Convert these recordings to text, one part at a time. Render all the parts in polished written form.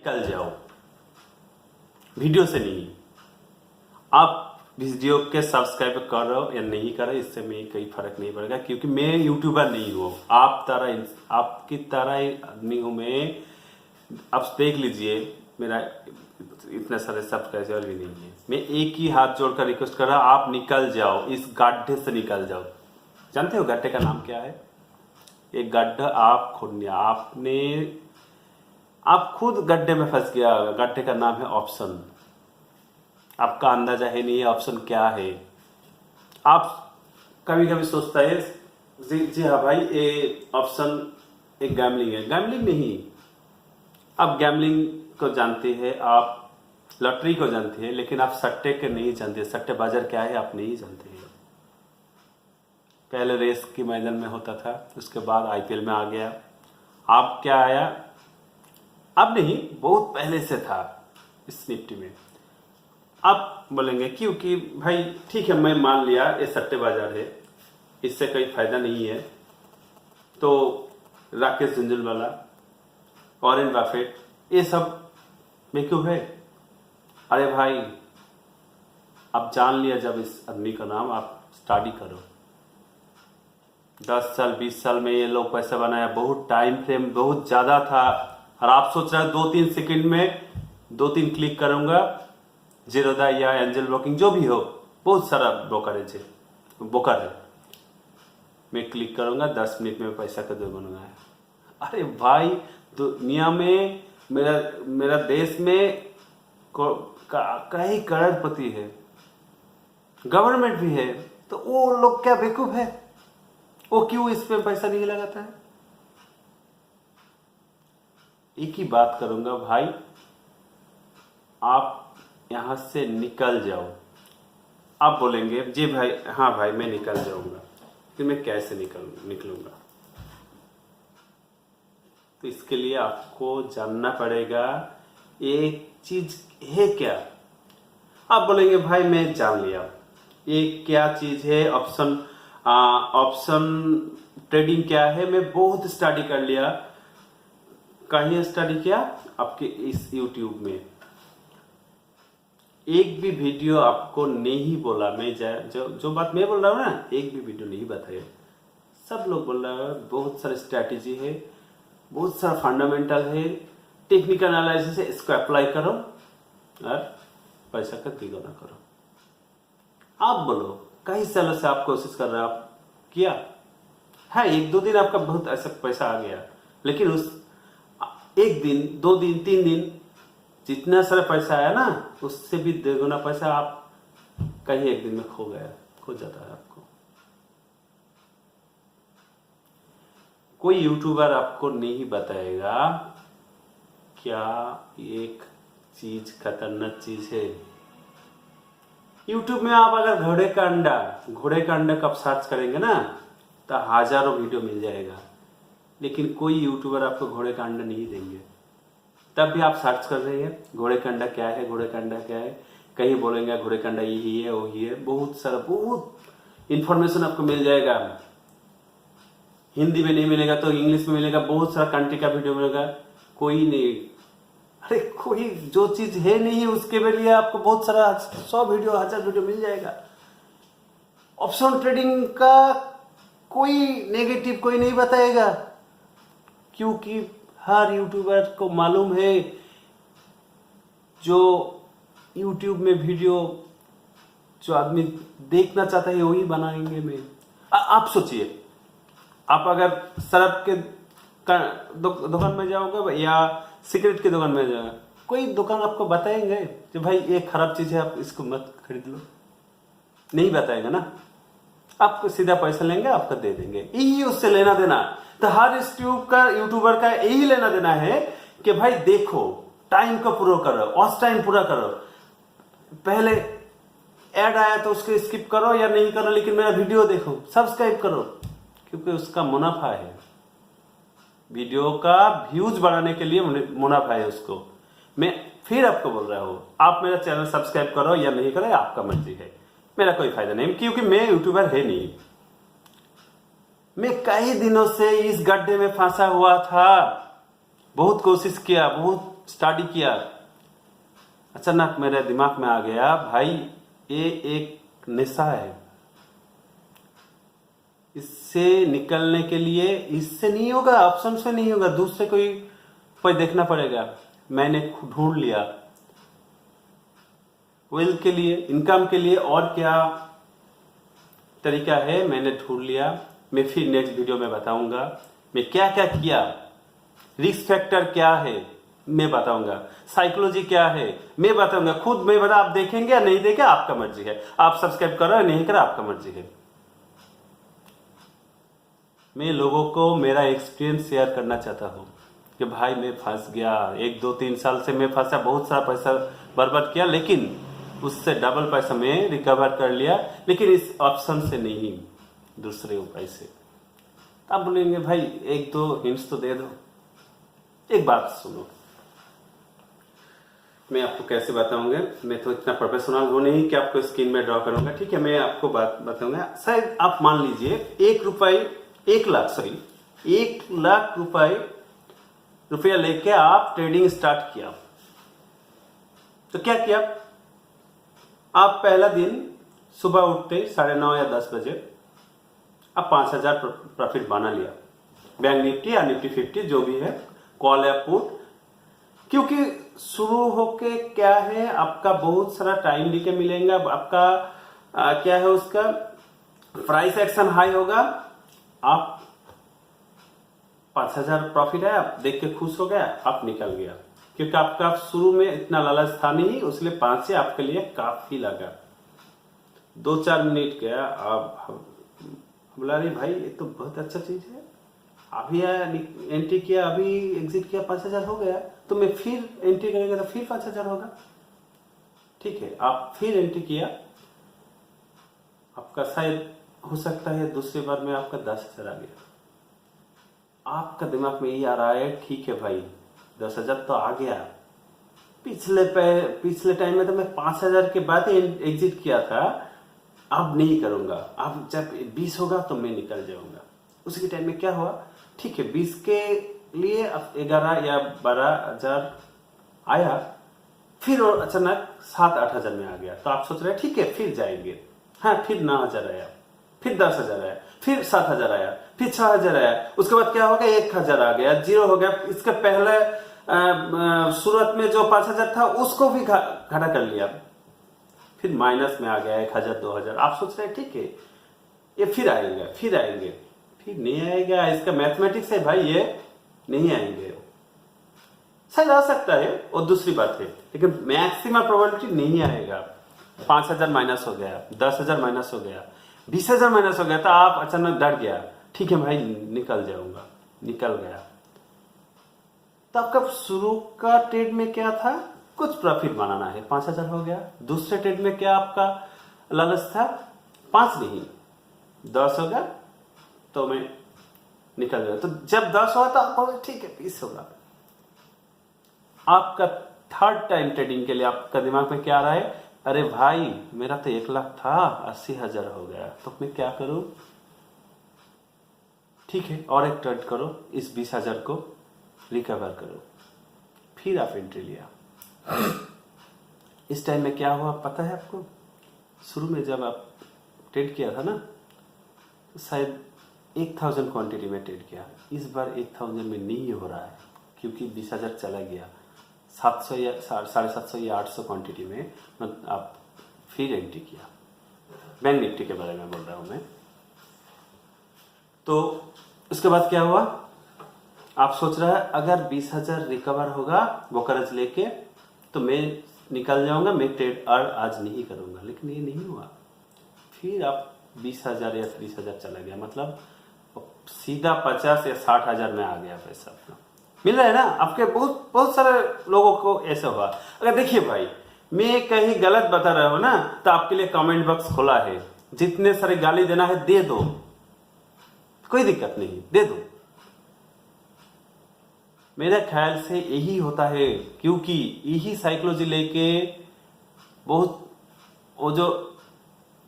निकल जाओ, वीडियो से नहीं। आप वीडियो के सब्सक्राइब करो या नहीं करो, इससे में कोई फर्क नहीं पड़ेगा, क्योंकि मैं यूट्यूबर नहीं हूँ। आपकी तरह आदमी हूँ मैं। आप देख लीजिए, मेरा इतने सारे सब्सक्राइबर भी नहीं है। मैं एक ही हाथ जोड़कर रिक्वेस्ट कर रहा हूँ, आप निकल जाओ, इस गड्ढे से निकल जाओ। जानते हो गड्ढे का नाम क्या है? एक गड्ढा आप खुद आप खुद गड्ढे में फंस गया। गड्ढे का नाम है ऑप्शन। आपका अंदाजा है नहीं ऑप्शन क्या है। आप कभी कभी सोचता है जी हाँ भाई, ये ऑप्शन एक गैमलिंग है। गैमलिंग नहीं, आप गैमलिंग को जानते हैं, आप लॉटरी को जानते हैं, लेकिन आप सट्टे के नहीं जानते। सट्टे बाजार क्या है आप नहीं जानते हैं। पहले रेस के मैदान में होता था, उसके बाद आईपीएल में आ गया। आप क्या आया? अब नहीं, बहुत पहले से था इस निफ्टी में। आप बोलेंगे क्योंकि भाई ठीक है, मैं मान लिया ये सट्टे बाजार है, इससे कोई फायदा नहीं है। तो राकेश झुंझुनवाला, वॉरेन बफेट, ये सब बेवकूफ है। अरे भाई, आप जान लिया जब इस आदमी का नाम, आप स्टडी करो। 10 साल 20 साल में ये लोग पैसा बनाया, बहुत टाइम फ्रेम बहुत ज्यादा था। और आप सोच रहे हो 2-3 सेकंड में 2-3 क्लिक करूंगा, जीरोदा या एंजल ब्रोकिंग जो भी हो, बहुत सारा ब्रोकर है, मैं क्लिक करूंगा 10 मिनट में पैसा का दोगुना है। अरे भाई, दुनिया में मेरा देश में कई करोड़पति है, गवर्नमेंट भी है, तो वो लोग क्या बेवकूफ है? वो क्यों इस पे पैसा नहीं लगाता है? एक ही बात करूंगा भाई, आप यहां से निकल जाओ। आप बोलेंगे जी भाई, हाँ भाई मैं निकल जाऊंगा, कि मैं कैसे निकलूंगा? तो इसके लिए आपको जानना पड़ेगा एक चीज है क्या। आप बोलेंगे भाई मैं जान लिया ये क्या चीज है, ऑप्शन ट्रेडिंग क्या है, मैं बहुत स्टडी कर लिया। कहीं स्टडी किया? आपके इस यूट्यूब में एक भी वीडियो आपको नहीं बोला। मैं जो बात मैं बोल रहा हूँ ना, एक भी वीडियो नहीं बताया। सब लोग बोल रहे हैं बहुत सारी स्ट्रैटेजी है, बहुत सारा फंडामेंटल है, टेक्निकल एनालिसिस है, इसको अप्लाई करो और पैसा का तिगुना करो। आप बोलो कई सालों से आप कोशिश कर रहे हो, आप किया है, 1-2 दिन आपका बहुत ऐसा पैसा आ गया, लेकिन उस 1 दिन 2 दिन 3 दिन जितना सारा पैसा आया ना, उससे भी दोगुना पैसा आप कहीं 1 दिन में खो जाता है आपको। कोई यूट्यूबर आपको नहीं बताएगा क्या एक चीज खतरनाक चीज है। यूट्यूब में आप अगर घोड़े का अंडा कब सर्च करेंगे ना, तो हजारों वीडियो मिल जाएगा, लेकिन कोई यूट्यूबर आपको घोड़े का अंडा नहीं देंगे। तब भी आप सर्च कर रहे हैं घोड़े का अंडा क्या है, घोड़े का अंडा क्या है। कहीं बोलेंगे घोड़े का अंडा यही है वही है, बहुत इंफॉर्मेशन आपको मिल जाएगा। हिंदी में नहीं मिलेगा तो इंग्लिश में मिलेगा, बहुत सारा कंट्री का वीडियो मिलेगा। कोई नहीं, अरे कोई जो चीज है नहीं उसके लिए आपको बहुत सारा 100 वीडियो 1000 वीडियो मिल जाएगा। ऑप्शन ट्रेडिंग का कोई नेगेटिव कोई नहीं बताएगा, क्योंकि हर यूट्यूबर को मालूम है जो यूट्यूब में वीडियो जो आदमी देखना चाहता है वही बनाएंगे। में आप सोचिए, आप अगर शराब के दुकान में जाओगे या सिगरेट की दुकान में जाओगे, कोई दुकान आपको बताएंगे कि भाई ये खराब चीज है आप इसको मत खरीद लो? नहीं बताएगा ना। आपको सीधा पैसा लेंगे, आपको दे देंगे, यही उससे लेना देना। तो हर यूट्यूबर का यही लेना देना है कि भाई देखो, टाइम को पूरा करो, वॉच टाइम पूरा करो। पहले ऐड आया तो उसको स्किप करो या नहीं करो, लेकिन मेरा वीडियो देखो, सब्सक्राइब करो, क्योंकि उसका मुनाफा है। वीडियो का व्यूज बढ़ाने के लिए मुनाफा है उसको। मैं फिर आपको बोल रहा हूं, आप मेरा चैनल सब्सक्राइब करो या नहीं करो, आपका मर्जी है, मेरा कोई फायदा नहीं, क्योंकि मैं यूट्यूबर है नहीं। मैं कई दिनों से इस गड्ढे में फंसा हुआ था, बहुत कोशिश किया, बहुत स्टडी किया, अचानक मेरे दिमाग में आ गया भाई ये एक नशा है, इससे निकलने के लिए इससे नहीं होगा, ऑप्शन से नहीं होगा, दूसरे कोई देखना पड़ेगा। मैंने ढूंढ लिया वेल्थ के लिए, इनकम के लिए और क्या तरीका है, मैंने ढूंढ लिया। मैं फिर नेक्स्ट वीडियो में बताऊंगा मैं क्या क्या किया, रिस्क फैक्टर क्या है मैं बताऊंगा, साइकोलॉजी क्या है मैं बताऊंगा, खुद मैं बता, आप देखेंगे या नहीं देखें आपका मर्जी है, आप सब्सक्राइब करो या नहीं करो आपका मर्जी है। मैं लोगों को मेरा एक्सपीरियंस शेयर करना चाहता हूँ कि भाई मैं फंस गया, 1-2-3 साल से मैं फंसा, बहुत सारा पैसा बर्बाद किया, लेकिन उससे डबल पैसा मैं रिकवर कर लिया, लेकिन इस ऑप्शन से नहीं, दूसरे उपाय से। आप बोलेंगे भाई 1-2 हिंट्स तो दे दो। एक बात सुनो, मैं आपको कैसे बताऊंगा, मैं तो इतना प्रोफेशनल हूं नहीं कि आपको स्क्रीन में ड्रॉ करूंगा, ठीक है। मैं आपको बात बताऊंगा, शायद आप मान लीजिए 1 लाख रुपया लेके आप ट्रेडिंग स्टार्ट किया, तो क्या किया आप, पहला दिन सुबह उठते 9:30 या 10 बजे आप 5,000 प्रॉफिट बना लिया, बैंक निफ्टी या निफ्टी 50 जो भी है, कॉल या पुट। क्योंकि शुरू होके क्या है, आपका बहुत सारा टाइम लेके मिलेगा, आपका क्या है उसका प्राइस एक्शन हाई होगा, आप 5,000 प्रॉफिट है, आप देख के खुश हो गया, आप निकल गया, क्योंकि आपका शुरू में इतना लालच था नहीं, इसलिए 5 से आपके लिए काफी लगा। 2-4 मिनट गया, आप बोला अरे भाई ये तो बहुत अच्छा चीज है, अभी एंट्री किया, अभी एग्जिट किया, 5,000 हो गया, तो मैं फिर एंट्री करेंगे तो फिर 5,000 होगा, ठीक है। आप फिर एंट्री किया, आपका शायद हो सकता है दूसरी बार में आपका 10,000 आ गया, आपका दिमाग में ये आ रहा है ठीक है भाई 10,000 तो आ गया, पिछले टाइम में तो मैं 5,000 के बाद ही एग्जिट किया था, अब नहीं करूंगा, अब जब 20 होगा तो मैं निकल जाऊंगा। उसी टाइम में क्या हुआ, ठीक है 20 के लिए 11 या 12,000 आया, फिर और अचानक 7-8 हजार में आ गया, तो आप सोच रहे हैं ठीक है फिर जाएंगे, हाँ फिर 9,000 आया, फिर 10,000 आया, फिर 7,000 आया, फिर 6,000 आया, उसके बाद क्या हो गया 1,000 आ गया, 0 हो गया। इसके पहले शुरुआत में जो 5,000 था उसको भी घटा कर लिया, फिर माइनस में आ गया 1,000 2,000। आप सोच रहे हैं ठीक है ये फिर आएंगे, फिर नहीं आएगा, इसका मैथमेटिक्स है भाई, ये नहीं आएंगे, शायद आ सकता है और दूसरी बात है, लेकिन मैक्सिमम प्रोबेबिलिटी नहीं आएगा। 5,000 माइनस हो गया, 10,000 माइनस हो गया, 20,000 माइनस हो गया, तो आप अचानक डर गया, ठीक है भाई निकल जाऊंगा, निकल गया। तो आपका शुरू का ट्रेड में क्या था, कुछ प्रॉफिट बनाना है, 5,000 हो गया। दूसरे ट्रेड में क्या आपका लालच था, 5 नहीं 10 होगा तो मैं निकल गया। तो जब 10 हुआ तो आप ठीक है 20 होगा। आपका थर्ड टाइम ट्रेडिंग के लिए आपका दिमाग में क्या आ रहा है, अरे भाई मेरा तो 1 लाख था, 80,000 हो गया, तो मैं क्या करूं, ठीक है और एक ट्रेड करो, इस 20,000 को रिकवर करो, फिर आप एंट्री लिया। इस टाइम में क्या हुआ पता है आपको, शुरू में जब आप ट्रेड किया था ना, तो शायद 1,000 क्वांटिटी में ट्रेड किया, इस बार 1,000 में नहीं हो रहा है, क्योंकि 20,000 चला गया, 700 या 750 या 800 क्वांटिटी में आप फिर एंट्री किया। बैंक निफ्टी के बारे में बोल रहा हूं मैं। तो उसके बाद क्या हुआ, आप सोच रहे हैं अगर 20,000 रिकवर होगा वो कर्ज लेके तो मैं निकल जाऊंगा, मैं ट्रेड आज नहीं करूंगा, लेकिन ये नहीं हुआ। फिर आप 20,000 या 30,000 चला गया, मतलब सीधा 50 या 60,000 में आ गया पैसा अपना। मिल रहा है ना, आपके बहुत सारे लोगों को ऐसा हुआ। अगर देखिए भाई मैं कहीं गलत बता रहा हूं ना, तो आपके लिए कमेंट बॉक्स खुला है, जितने सारे गाली देना है दे दो, कोई दिक्कत नहीं, दे दो। मेरे ख्याल से यही होता है, क्योंकि यही साइकोलॉजी लेके बहुत वो जो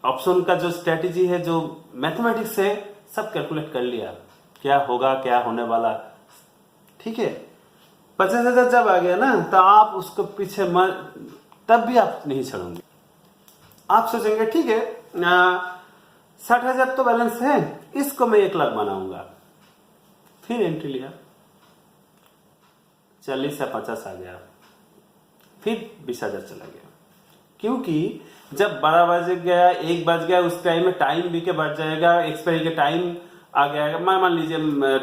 ऑप्शन का जो स्ट्रेटेजी है, जो मैथमेटिक्स है, सब कैलकुलेट कर लिया क्या होगा, क्या होने वाला, ठीक है। 50,000 जब आ गया ना तो आप उसको पीछे तब भी आप नहीं छोड़ोगे। आप सोचेंगे ठीक है 60,000 तो बैलेंस है, इसको मैं 1 लाख बनाऊंगा। फिर एंट्री लिया, 40 से 50 आ गया, फिर 20,000 चला गया। क्योंकि जब 12 बज गया, 1 बज गया, उस टाइम में टाइम भी के बढ़ जाएगा, एक्सपायरी के टाइम आ गया, मान लीजिए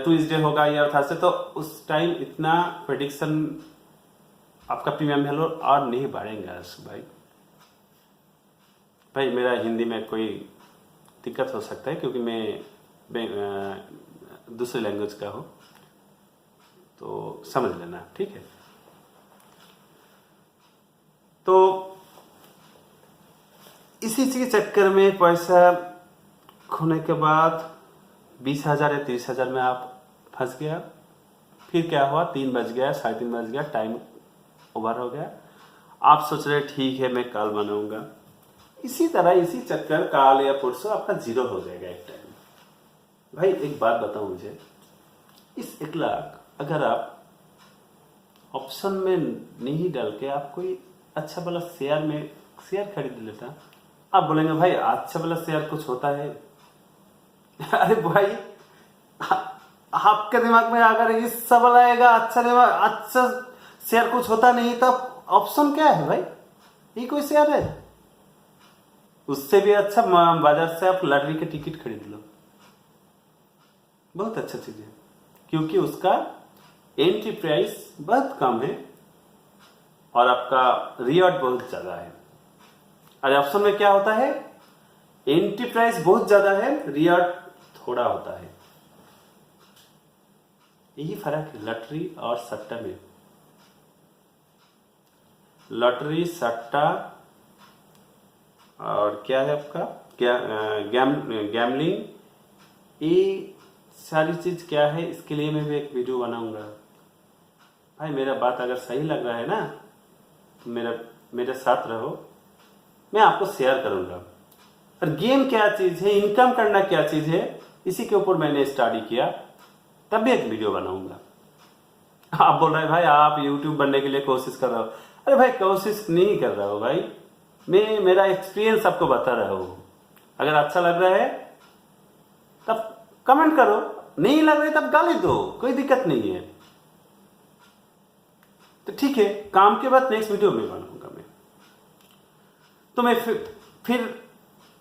ट्यूजडे होगा या थर्सडे, तो उस टाइम इतना प्रेडिक्शन आपका प्रीमियम वैल्यू और नहीं बढ़ेगा भाई मेरा हिंदी में कोई दिक्कत हो सकता है क्योंकि मैं दूसरे लैंग्वेज का हूँ, तो समझ लेना, ठीक है। तो इसी चीज के चक्कर में पैसा खोने के बाद 20,000 या 30,000 में आप फंस गया। फिर क्या हुआ, 3 बज गया, 3:30 बज गया, टाइम ओवर हो गया। आप सोच रहे ठीक है मैं कल बनाऊंगा, इसी तरह इसी चक्कर कल या परसों आपका 0 हो जाएगा एक टाइम। भाई एक बात बताओ मुझे, इस 1 लाख अगर आप ऑप्शन में नहीं डाल के आप कोई अच्छा वाला शेयर खरीद लेता, आप बोलेंगे भाई अच्छा वाला शेयर कुछ होता है। अरे भाई आपके दिमाग में अगर इस सवाल आएगा अच्छा शेयर कुछ होता नहीं, तब ऑप्शन क्या है भाई, ये कोई शेयर है? उससे भी अच्छा बाजार से आप लॉटरी के टिकट खरीद लो, बहुत अच्छा चीज है, क्योंकि उसका एंट्री प्राइस बहुत कम है और आपका रिवॉर्ड बहुत ज्यादा है। और ऑप्शन में क्या होता है, एंट्री प्राइस बहुत ज्यादा है, रिवॉर्ड थोड़ा होता है। यही फर्क है लॉटरी और सट्टा में। लॉटरी, सट्टा और क्या है आपका गैमलिंग, ये सारी चीज क्या है, इसके लिए मैं भी एक वीडियो बनाऊंगा। भाई मेरा बात अगर सही लग रहा है ना तो मेरे साथ रहो, मैं आपको शेयर करूंगा। और गेम क्या चीज है, इनकम करना क्या चीज है, इसी के ऊपर मैंने स्टडी किया, तब भी एक वीडियो बनाऊंगा। आप बोल रहे हैं भाई आप यूट्यूब बनने के लिए कोशिश कर रहे हो। अरे भाई कोशिश नहीं कर रहा हो भाई, मैं मेरा एक्सपीरियंस आपको बता रहा हूं। अगर अच्छा लग रहा है तब कमेंट करो, नहीं लग रहा है तब गाली दो, कोई दिक्कत नहीं है। तो ठीक है, काम के बाद नेक्स्ट वीडियो में बनाऊंगा मैं। तो मैं फिर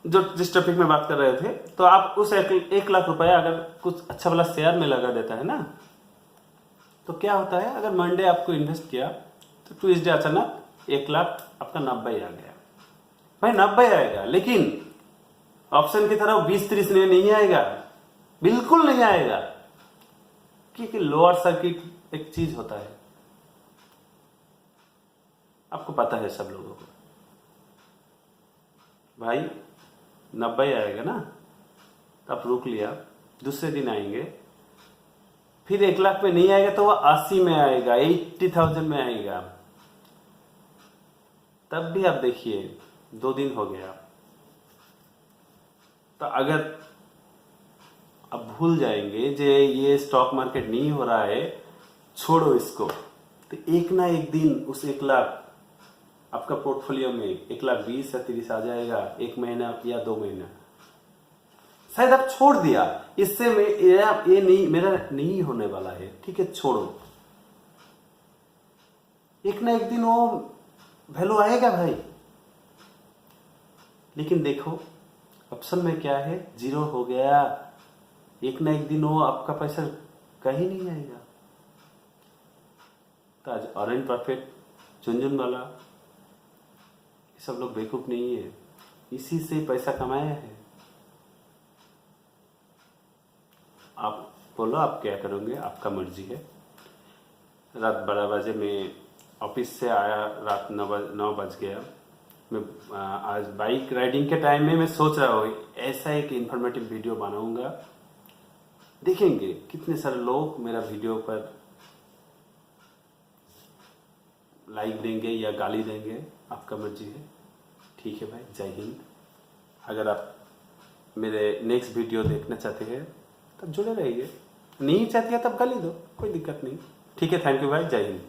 जो जिस टॉपिक में बात कर रहे थे, तो आप उस 1 लाख रुपया अगर कुछ अच्छा वाला शेयर में लगा देता है ना, तो क्या होता है, अगर मंडे आपको इन्वेस्ट किया तो ट्यूजडे अचानक 1 लाख आपका 90 आ गया। भाई 90 आएगा, लेकिन ऑप्शन की तरह 20-30 नहीं आएगा, बिल्कुल नहीं आएगा, क्योंकि लोअर सर्किट एक चीज होता है, आपको पता है सब लोगों को। भाई 90 आएगा ना, तो आप रुक लिया, दूसरे दिन आएंगे, फिर 1 लाख में नहीं आएगा तो वो 80 में आएगा, 80,000 में आएगा, तब भी आप देखिए 2 दिन हो गया। तो अगर आप भूल जाएंगे जे ये स्टॉक मार्केट नहीं हो रहा है, छोड़ो इसको, तो एक ना एक दिन उस 1 लाख आपका पोर्टफोलियो में 1,20,000 या 30 आ जाएगा, 1 महीना या 2 महीना। शायद आप छोड़ दिया, इससे ये नहीं, मेरा नहीं होने वाला है, ठीक है छोड़ो, एक ना एक दिन वो वैल्यू आएगा भाई। लेकिन देखो ऑप्शन में क्या है, 0 हो गया, एक ना एक दिन वो आपका पैसा कहीं नहीं आएगा। तो आज ऑरेंज परफेक्ट, झुनझुन सब लोग बेवकूफ नहीं है, इसी से पैसा कमाया है। आप बोलो आप क्या करोगे, आपका मर्जी है। रात 12 बजे मैं ऑफिस से आया, रात 9 बज गया। मैं आज बाइक राइडिंग के टाइम में मैं सोच रहा हूँ ऐसा एक इंफॉर्मेटिव वीडियो बनाऊंगा, देखेंगे कितने सारे लोग मेरा वीडियो पर लाइक देंगे या गाली देंगे, आपका मर्जी है। ठीक है भाई, जय हिंद। अगर आप मेरे नेक्स्ट वीडियो देखना चाहते हैं तब जुड़े रहिए, नहीं चाहते हैं तब गाली दो, कोई दिक्कत नहीं। ठीक है, थैंक यू भाई, जय हिंद।